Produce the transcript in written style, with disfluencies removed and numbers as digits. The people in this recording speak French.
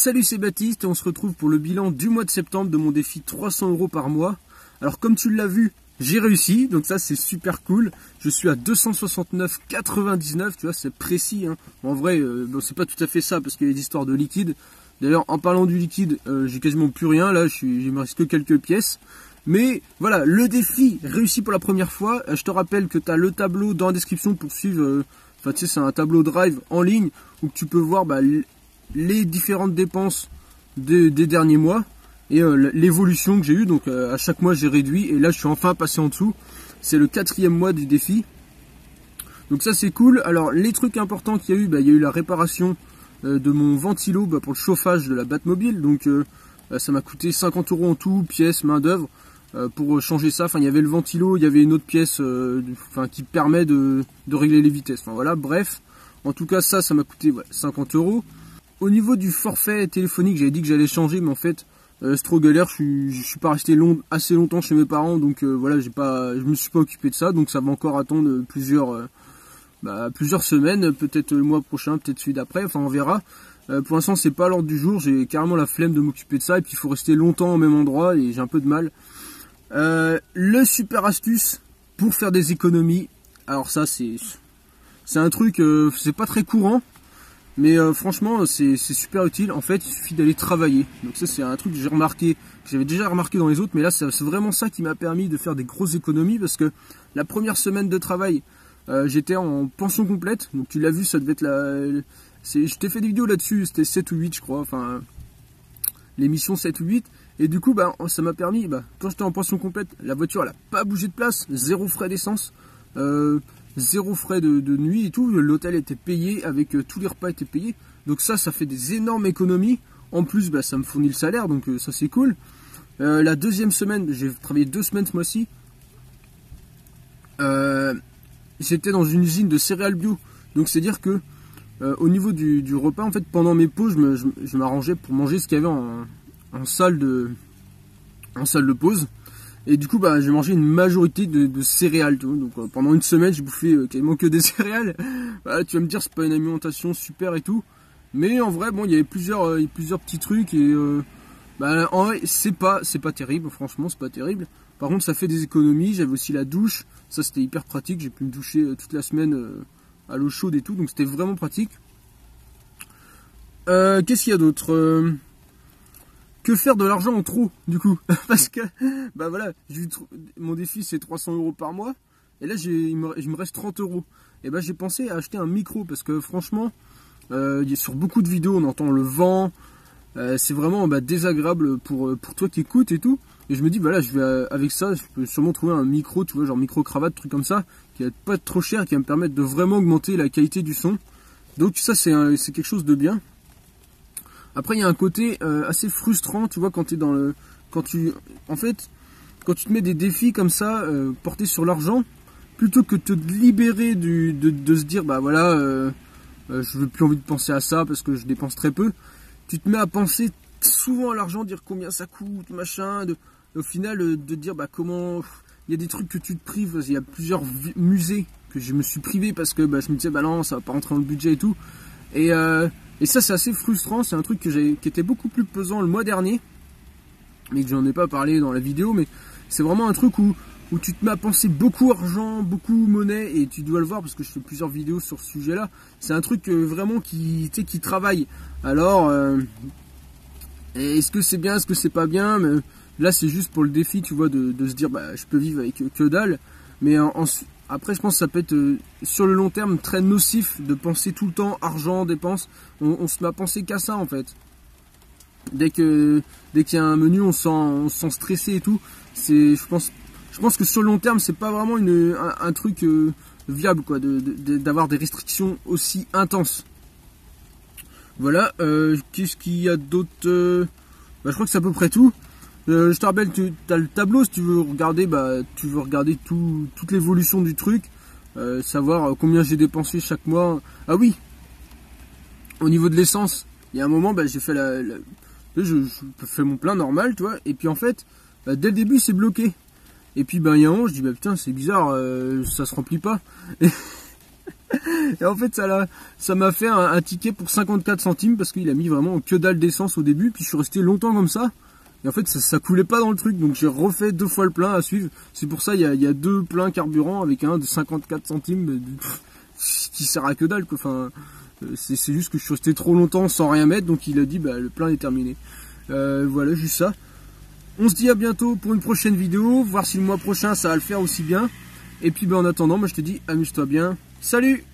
Salut, c'est Baptiste et on se retrouve pour le bilan du mois de septembre de mon défi 300 € par mois. Alors comme tu l'as vu, j'ai réussi, donc ça c'est super cool. Je suis à 269,99, tu vois, c'est précis. Hein. En vrai, bon, c'est pas tout à fait ça parce qu'il y a des histoires de liquide. D'ailleurs, en parlant du liquide, j'ai quasiment plus rien, là, il me reste que quelques pièces. Mais voilà, le défi réussi pour la première fois. Je te rappelle que tu as le tableau dans la description pour suivre. Enfin, tu sais, c'est un tableau Drive en ligne où tu peux voir les différentes dépenses des derniers mois et l'évolution que j'ai eue. Donc à chaque mois j'ai réduit et là je suis enfin passé en dessous. C'est le 4e mois du défi. Donc ça c'est cool. Alors les trucs importants qu'il y a eu, il y a eu la réparation de mon ventilo pour le chauffage de la Batmobile. Donc ça m'a coûté 50 € en tout, pièces, main d'œuvre. Pour changer ça, enfin il y avait le ventilo, il y avait une autre pièce qui permet de régler les vitesses. Enfin voilà, bref. En tout cas ça m'a coûté 50 €. Au niveau du forfait téléphonique, j'avais dit que j'allais changer, mais en fait c'est trop galère. Je suis pas resté assez longtemps chez mes parents, donc voilà, je me suis pas occupé de ça, donc ça va encore attendre plusieurs semaines, peut-être le mois prochain, peut-être celui d'après. Enfin on verra. Pour l'instant c'est pas à l'ordre du jour. J'ai carrément la flemme de m'occuper de ça, et puis il faut rester longtemps au même endroit et j'ai un peu de mal. Le super astuce pour faire des économies. Alors ça c'est un truc, c'est pas très courant, mais franchement c'est super utile. En fait il suffit d'aller travailler. Donc ça c'est un truc que j'ai remarqué, que j'avais déjà remarqué dans les autres, mais là c'est vraiment ça qui m'a permis de faire des grosses économies, parce que la première semaine de travail j'étais en pension complète. Donc tu l'as vu, ça devait être je t'ai fait des vidéos là-dessus, c'était 7 ou 8 je crois, enfin l'émission 7 ou 8. Et du coup, ça m'a permis, quand j'étais en pension complète, la voiture, elle n'a pas bougé de place, 0 frais d'essence, 0 frais de nuit et tout. L'hôtel était payé, avec tous les repas étaient payés. Donc ça fait des énormes économies. En plus, ça me fournit le salaire, donc ça c'est cool. La deuxième semaine, j'ai travaillé 2 semaines ce mois-ci. J'étais dans une usine de céréales bio. Donc c'est dire que au niveau du repas, en fait, pendant mes pauses, je m'arrangeais pour manger ce qu'il y avait en salle de pause, et du coup j'ai mangé une majorité de céréales, donc pendant une semaine j'ai bouffé quasiment que des céréales. Voilà, tu vas me dire c'est pas une alimentation super et tout, mais en vrai il y avait plusieurs petits trucs, et en vrai c'est pas terrible, franchement c'est pas terrible. Par contre ça fait des économies. J'avais aussi la douche, ça c'était hyper pratique, j'ai pu me doucher toute la semaine à l'eau chaude et tout, donc c'était vraiment pratique. Qu'est-ce qu'il y a d'autre? Que faire de l'argent en trop, du coup? Parce que, voilà, mon défi c'est 300 € par mois, et là il me reste 30 €. Et j'ai pensé à acheter un micro, parce que franchement, sur beaucoup de vidéos on entend le vent, c'est vraiment désagréable pour toi qui écoutes et tout. Et je me dis, avec ça, je peux sûrement trouver un micro, tu vois, genre micro-cravate, truc comme ça, qui va pas être trop cher, qui va me permettre de vraiment augmenter la qualité du son. Donc ça c'est quelque chose de bien. Après il y a un côté assez frustrant, tu vois, quand tu es quand tu te mets des défis comme ça portés sur l'argent, plutôt que de te libérer de se dire je veux plus envie de penser à ça parce que je dépense très peu, tu te mets à penser souvent à l'argent, dire combien ça coûte, machin, au final de te dire comment il y a des trucs que tu te prives. Il y a plusieurs musées que je me suis privé parce que je me disais non, ça va pas rentrer dans le budget et tout, et ça c'est assez frustrant. C'est un truc qui était beaucoup plus pesant le mois dernier, mais que j'en ai pas parlé dans la vidéo. Mais c'est vraiment un truc où tu te mets à penser beaucoup argent, beaucoup monnaie, et tu dois le voir parce que je fais plusieurs vidéos sur ce sujet là. C'est un truc vraiment qui travaille. Alors est-ce que c'est bien, est-ce que c'est pas bien? Mais là c'est juste pour le défi, tu vois, de se dire je peux vivre avec que dalle. Mais après je pense que ça peut être sur le long terme très nocif de penser tout le temps argent, dépenses. On se met à penser qu'à ça en fait. Dès qu'il y a un menu on se sent stressé et tout. Je pense que sur le long terme c'est pas vraiment un truc viable, quoi, d'avoir des restrictions aussi intenses. Voilà, qu'est-ce qu'il y a d'autre? Je crois que c'est à peu près tout. Je te rappelle, tu as le tableau si tu veux regarder, toute l'évolution du truc, savoir combien j'ai dépensé chaque mois. Ah oui, au niveau de l'essence, il y a un moment, j'ai fait je fais mon plein normal, tu vois, et puis en fait, dès le début c'est bloqué. Et puis il y a un moment, je dis putain c'est bizarre, ça se remplit pas. Et en fait, ça m'a fait un ticket pour 54 centimes parce qu'il a mis vraiment que dalle d'essence au début. Puis je suis resté longtemps comme ça. Et en fait, ça coulait pas dans le truc. Donc j'ai refait 2 fois le plein à suivre. C'est pour ça il y a 2 pleins carburant avec un de 54 centimes qui sert à que dalle, quoi. Enfin, c'est juste que je suis resté trop longtemps sans rien mettre. Donc il a dit, bah, le plein est terminé. Voilà, juste ça. On se dit à bientôt pour une prochaine vidéo. Voir si le mois prochain ça va le faire aussi bien. Et puis, bah, en attendant, moi je te dis, amuse-toi bien. Salut!